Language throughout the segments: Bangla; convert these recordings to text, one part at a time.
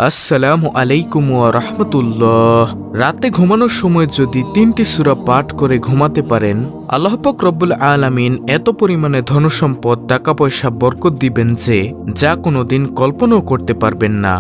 আসসালামু আলাইকুম ওয়া রাহমাতুল্লাহ। রাতে ঘুমানোর সময় যদি 3টি সূরা পাঠ করে ঘুমাতে পারেন, আল্লাহ পাক রব্বুল আলামিন এত পরিমাণে ধনসম্পদ, টাকা পয়সা বরকত দিবেন যে যা কোনোদিন কল্পনাও করতে পারবেন না।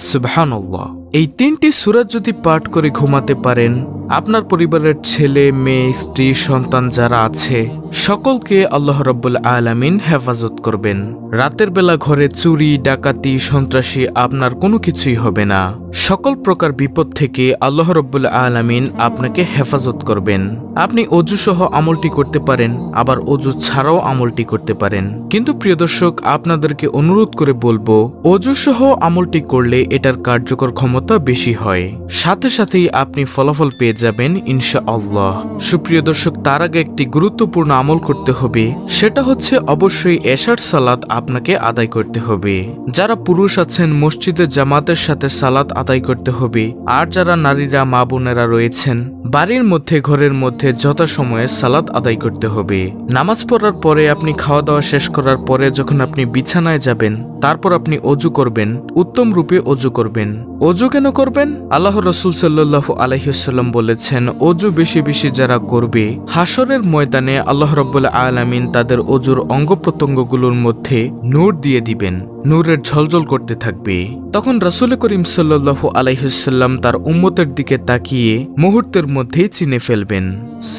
সুবহানাল্লাহ। এই 3টি সূরা যদি পাঠ করে ঘুমাতে পারেন, আপনার পরিবারের ছেলে, মেয়ে, স্ত্রী, সন্তান যারা আছে সকলকে আল্লাহ রাব্বুল আলামিন হেফাজত করবেন। রাতের বেলা ঘরে চুরি, ডাকাতি, সন্ত্রাসী আপনার কোনো কিছুই হবে না। সকল প্রকার বিপদ থেকে আল্লাহ রাব্বুল আলামিন আপনাকে হেফাজত করবেন। আপনি অজু সহ আমলটি করতে পারেন, আবার অজু ছাড়াও আমলটি করতে পারেন। কিন্তু প্রিয় দর্শক, আপনাদেরকে অনুরোধ করে বলবো, অজু সহ আমলটি করলে এটার কার্যকর ক্ষমতা বেশি হয়, সাথে সাথেই আপনি ফলাফল পেয়ে যাবেন ইনশাআল্লাহ। সুপ্রিয় দর্শক, তার আগে একটি গুরুত্বপূর্ণ আমল করতে হবে, সেটা হচ্ছে অবশ্যই এশার সালাত আপনাকে আদায় করতে হবে। যারা পুরুষ আছেন মসজিদে জামাতের সাথে সালাত আদায় করতে হবে, আর যারা নারীরা, মা বোনেরা রয়েছেন বাড়ির মধ্যে, ঘরের মধ্যে যথাসময়ে সালাত আদায় করতে হবে। নামাজ পড়ার পরে, আপনি খাওয়া দাওয়া শেষ করার পরে যখন আপনি বিছানায় যাবেন, তারপর আপনি অজু করবেন, উত্তম রূপে অজু করবেন। অজু কেন করবেন? আল্লাহ রাসূল সাল্লাল্লাহু আলাইহি ওয়াসাল্লাম বলেছেন, অজু বেশি বেশি যারা করবে, হাসরের ময়দানে আল্লাহ রাব্বুল আলামিন তাদের অজুর অঙ্গ প্রত্যঙ্গগুলোর মধ্যে নূর দিয়ে দিবেন, নূরের ঝলঝল করতে থাকবে। তখন রাসূল করিম সাল্লাল্লাহু আলাইহি ওয়াসাল্লাম তার উম্মতের দিকে তাকিয়ে মুহূর্তের মধ্যেই চিনে ফেলবেন।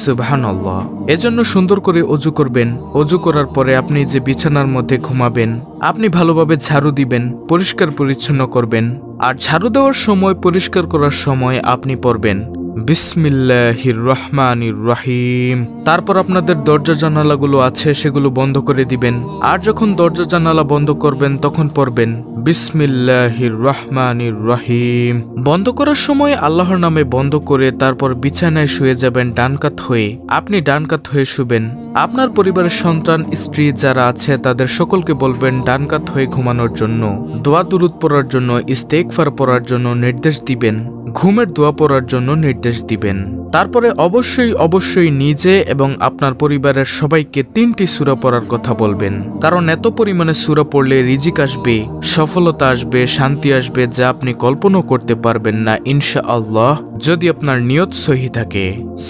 সুবহানাল্লাহ। এজন্য সুন্দর করে অজু করবেন। অজু করার পরে আপনি যে বিছানার মধ্যে ঘুমাবেন, আপনি ভালোভাবে ঝাড়ু দিবেন, পরিষ্কার পরিচ্ছন্ন করবেন। আর ঝাড়ু দেওয়ার সময়, পরিষ্কার করার সময় আপনি পড়বেন বিসমিল্লাহির রহমানির রহিম। তারপর আপনাদের দরজা জানালাগুলো আছে সেগুলো বন্ধ করে দিবেন। আর যখন দরজা জানালা বন্ধ করবেন তখন পড়বেন বিসমিল্লাহির রহমানির রহিম। বন্ধ করার সময় আল্লাহর নামে বন্ধ করে তারপর বিছানায় শুয়ে যাবেন ডান কাত হয়ে। আপনি ডান কাত হয়ে শুবেন। আপনার পরিবারের সন্তান, স্ত্রী যারা আছে তাদের সকলকে বলবেন ডান কাত হয়ে ঘুমানোর জন্য, দোয়া দুরুদ পড়ার জন্য, ইস্তেগফার পড়ার জন্য নির্দেশ দিবেন, ঘুমের দোয়া পড়ার জন্য নির্দেশ দিবেন। তারপরে অবশ্যই নিজে এবং আপনার পরিবারের সবাইকে 3টি সূরা পড়ার কথা বলবেন। কারণ এত পরিমাণে সূরা পড়লে রিজিক আসবে, সফলতা আসবে, শান্তি আসবে, যা আপনি কল্পনাও করতে পারবেন না ইনশাআল্লাহ, যদি আপনার নিয়ত সহি থাকে।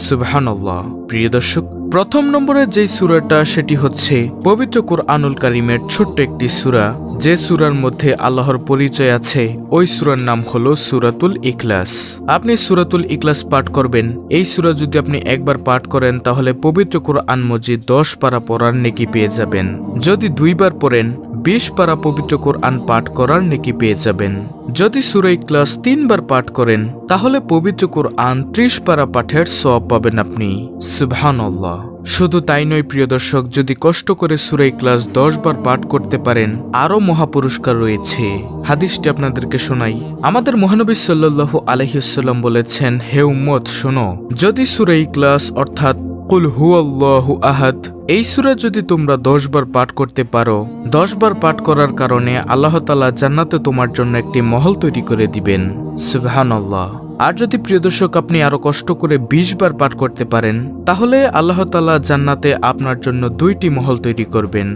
সুবহানাল্লাহ। প্রিয় দর্শক, প্রথম নম্বরে যেই সূরাটা সেটি হচ্ছে পবিত্র কুরআনুল কারীমের ছোট্ট একটি সূরা, যে সূরার মধ্যে আল্লাহর পরিচয় আছে। ওই সূরার নাম হলো সূরাতুল ইখলাস। আপনি সূরাতুল ইখলাস পাঠ করবেন। এই সূরা যদি আপনি একবার পাঠ করেন তাহলে পবিত্র কুরআন মজিদ 10 পারা পড়ার নেকি পেয়ে যাবেন। যদি 2 বার পড়েন 20 পারা পবিত্র কুরআন পাঠ করার নেকি পেয়ে যাবেন। যদি সূরা ইখলাস 3 বার পাঠ করেন তাহলে পবিত্র কুরআন 30 পারা পাঠের সওয়াব পাবেন আপনি। সুবহানাল্লাহ। শুধু তাই নয় প্রিয় দর্শক, যদি কষ্ট করে সূরা ইখলাস 10 বার পাঠ করতে পারেন আরো মহাপুরস্কার রয়েছে। হাদিসটি আপনাদেরকে শোনাই। আমাদের মহানবী সাল্লাল্লাহু আলাইহি ওয়াসাল্লাম বলেছেন, হে উম্মত শোনো, যদি সূরা ইখলাস অর্থাৎ কুল হুয়াল্লাহু আহাদ, এই সূরা যদি তোমরা 10 বার পাঠ করতে পারো, 10 বার পাঠ করার কারণে আল্লাহ তাআলা জান্নাতে তোমার জন্য একটি মহল তৈরি করে দিবেন। সুবহানাল্লাহ। আর যদি প্রিয় দর্শক আপনি আরো কষ্ট করে 20 বার পাঠ করতে পারেন তাহলে আল্লাহ তাআলা জান্নাতে আপনার জন্য 2টি মহল তৈরি করবেন।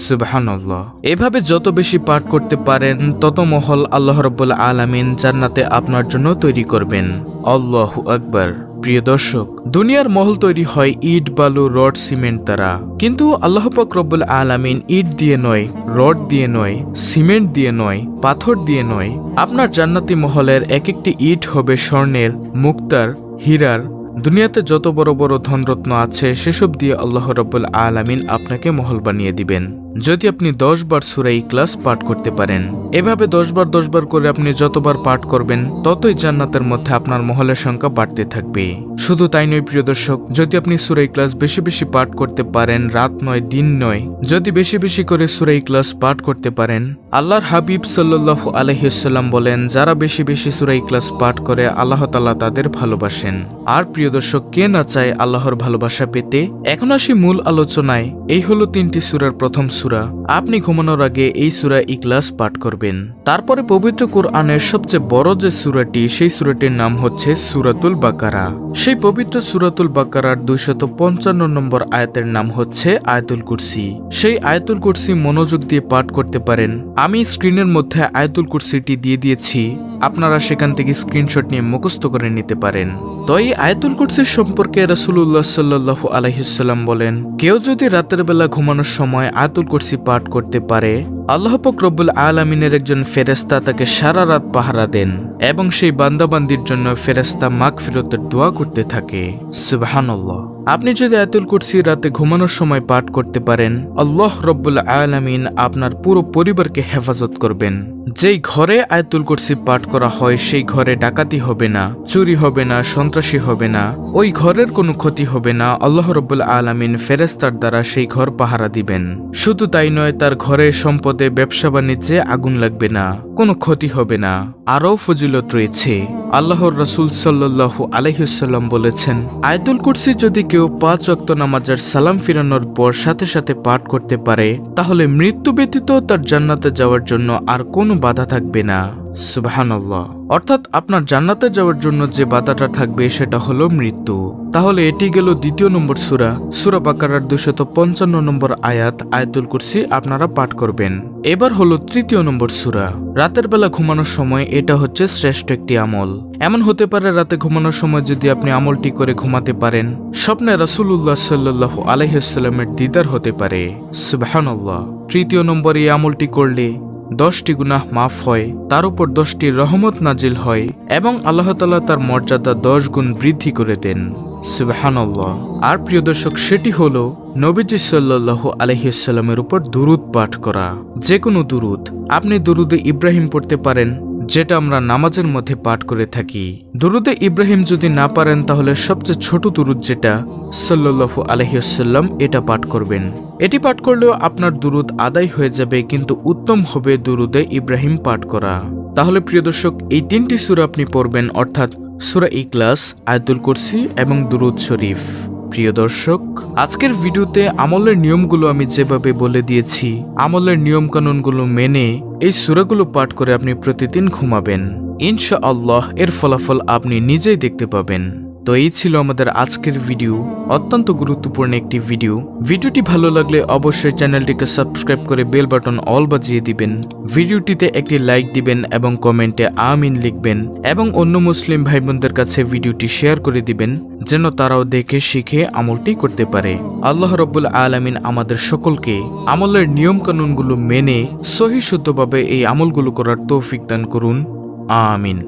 সুবহানাল্লাহ। এভাবে যত বেশি পাঠ করতে পারেন তত মহল আল্লাহ রাব্বুল আলামিন জান্নাতে আপনার জন্য তৈরি করবেন। আল্লাহু আকবার। প্রিয় দর্শক, দুনিয়ার মহল তৈরি হয় ইট, বালু, রড, সিমেন্ট দ্বারা, কিন্তু আল্লাহ পাক রব্বুল আলামিন ইট দিয়ে নয়, রড দিয়ে নয়, সিমেন্ট দিয়ে নয়, পাথর দিয়ে নয়, আপনার জান্নাতি মহলের এক একটি ইট হবে স্বর্ণের, মুক্তার, হীরার। দুনিয়াতে যত বড় বড় ধনরত্ন আছে সেসব দিয়ে আল্লাহ রাব্বুল আলামিন আপনাকে মহল বানিয়ে দিবেন, যদি আপনি 10 বার সূরা ইখলাস পাঠ করতে পারেন। এভাবে 10 বার করে আপনি যতবার পাঠ করবেন ততই জান্নাতের মধ্যে আপনার মহলের সংখ্যা বাড়তে থাকবে। শুধু তাই নয় প্রিয় দর্শক, যদি আপনি সূরা ইখলাস বেশি বেশি পাঠ করতে পারেন, রাত নয়, দিন নয়, যদি বেশি বেশি করে সূরা ইখলাস পাঠ করতে পারেন, আল্লাহর হাবিব সাল্লাল্লাহু আলাইহি ওয়াসাল্লাম বলেন, যারা বেশি বেশি সূরা ইখলাস পাঠ করে আল্লাহ তাআলা তাদের ভালোবাসেন। আর প্রিয় প্রিয় দর্শক, কে না চায় আল্লাহর ভালোবাসা পেতে। এখন আসি মূল আলোচনায়। এই হলো 3টি সূরার প্রথম সূরা। আপনি ঘুমানোর আগে এই সূরা ইখলাস পাঠ করবেন। তারপরে পবিত্র কোরআনের সবচেয়ে বড় যে সূরাটি, সেই সূরাটির নাম হচ্ছে সূরাতুল বাকারা। সেই পবিত্র সূরাতুল বাকারার 255 নম্বর আয়াতের নাম হচ্ছে আয়াতুল কুরসি। সেই আয়াতুল কুরসি মনোযোগ দিয়ে পাঠ করতে পারেন। আমি স্ক্রিনের মধ্যে আয়াতুল কুরসিটি দিয়ে দিয়েছি, আপনারা সেখান থেকে স্ক্রিনশট নিয়ে মুখস্থ করে নিতে পারেন। তো এই আয়াতুল কুরসির সম্পর্কে রাসূলুল্লাহ সাল্লাল্লাহু আলাইহি ওয়াসাল্লাম বলেন, কেউ যদি রাতের বেলা ঘুমানোর সময় আয়াতুল কুরসি পাঠ করতে পারে, আল্লাহ পাক রব্বুল আলামিনের একজন ফেরেশতা তাকে সারা রাত পাহারা দেন এবং সেই বান্দাবান্দির জন্য ফেরেশতা মাগফিরাতের দোয়া করতে থাকে। সুবহানাল্লাহ। আপনি যদি আয়াতুল কুরসি রাতে ঘুমানোর সময় পাঠ করতে পারেন, আল্লাহ রব্বুল আলামিন আপনার পুরো পরিবারকে হেফাজত করবেন। যেই ঘরে আয়াতুল কুরসি পাঠ করা হয় সেই ঘরে ডাকাতি হবে না, চুরি হবে না, সন্ত্রাসী হবে না, ওই ঘরের কোনো ক্ষতি হবে না। আল্লাহ রব্বুল আলামিন ফেরেশতার দ্বারা সেই ঘর পাহারা দিবেন। শুধু তাই নয়, তার ঘরে সম্পদে, ব্যবসা বাণিজ্যে আগুন লাগবে না, কোনো ক্ষতি হবে না। আরও ফজিলত রয়েছে। আল্লাহর রাসূল সাল্লাল্লাহু আলাইহি ওয়াসাল্লাম বলেছেন, আয়াতুল কুরসি যদি কেউ 5 ওয়াক্ত নামাজের সালাম ফিরানোর পর সাথে সাথে পাঠ করতে পারে, তাহলে মৃত্যু ব্যতীত তার জান্নাতে যাওয়ার জন্য আর কোনো বাধা থাকবে না। সুবহানাল্লাহ। অর্থাৎ আপনার জান্নাতে যাওয়ার জন্য যে বাধাটা থাকবে সেটা হলো মৃত্যু। তাহলে এটি গেল 2 নম্বর সূরা, সূরা বাকারার 255 নম্বর আয়াত, আয়াতুল কুরসি আপনারা পাঠ করবেন। এবার হলো 3 নম্বর সূরা। রাতের বেলা ঘুমানোর সময় এটা হচ্ছে শ্রেষ্ঠ একটি আমল। এমন হতে পারে রাতে ঘুমানোর সময় যদি আপনি আমলটি করে ঘুমাতে পারেন, স্বপ্নে রাসূলুল্লাহ সাল্লাল্লাহু আলাইহি ওয়াসাল্লামের দিদার হতে পারে। সুবহানাল্লাহ। 3 নম্বর এই আমলটি করলে 10টি গুনাহ মাফ হয়, তার উপর 10টি রহমত নাজিল হয় এবং আল্লাহ তাআলা তার মর্যাদা 10 গুণ বৃদ্ধি করে দেন। সুবহানাল্লাহ। আর প্রিয় দর্শক, সেটি হলো নবীজি সাল্লাল্লাহু আলাইহি ওয়াসাল্লামের উপর দুরূদ পাঠ করা। যে কোনো দুরূদ। আপনি দুরূদে ইব্রাহিম পড়তে পারেন, যেটা আমরা নামাজের মধ্যে পাঠ করে থাকি। দুরূদে ইব্রাহিম যদি না পারেন, তাহলে সবচেয়ে ছোট দুরূদ যেটা সাল্লাল্লাহু আলাইহি ওয়াসাল্লাম, এটা পাঠ করবেন। এটি পাঠ করলেও আপনার দুরূদ আদায় হয়ে যাবে, কিন্তু উত্তম হবে দুরূদে ইব্রাহিম পাঠ করা। তাহলে প্রিয় দর্শক, এই 3টি সূরা আপনি পড়বেন, অর্থাৎ সূরা ইখলাস, আয়াতুল কুরসি এবং দুরূদ শরীফ। প্রিয় দর্শক, আজকের ভিডিওতে আমলের নিয়মগুলো আমি যেভাবে বলে দিয়েছি, আমলের নিয়ম কানুনগুলো মেনে এই সূরাগুলো পাঠ করে আপনি প্রতিদিন ঘুমাবেন। ইনশাআল্লাহ এর ফলাফল আপনি নিজেই দেখতে পাবেন। তো এই ছিল আমাদের আজকের ভিডিও, অত্যন্ত গুরুত্বপূর্ণ একটি ভিডিও। ভিডিওটি ভালো লাগলে অবশ্যই চ্যানেলটিকে সাবস্ক্রাইব করে বেল বাটন অল বাজিয়ে দিবেন। ভিডিওটিতে একটি লাইক দিবেন এবং কমেন্টে আমিন লিখবেন এবং অন্য মুসলিম ভাই বোনদের কাছে ভিডিওটি শেয়ার করে দিবেন, যেন তারাও দেখে শিখে আমলটি করতে পারে। আল্লাহ রব্বুল আলামিন আমাদের সকলকে আমলের নিয়ম কানুনগুলো মেনে সহিহ শুদ্ধভাবে এই আমলগুলো করার তৌফিক দান করুন। আমিন।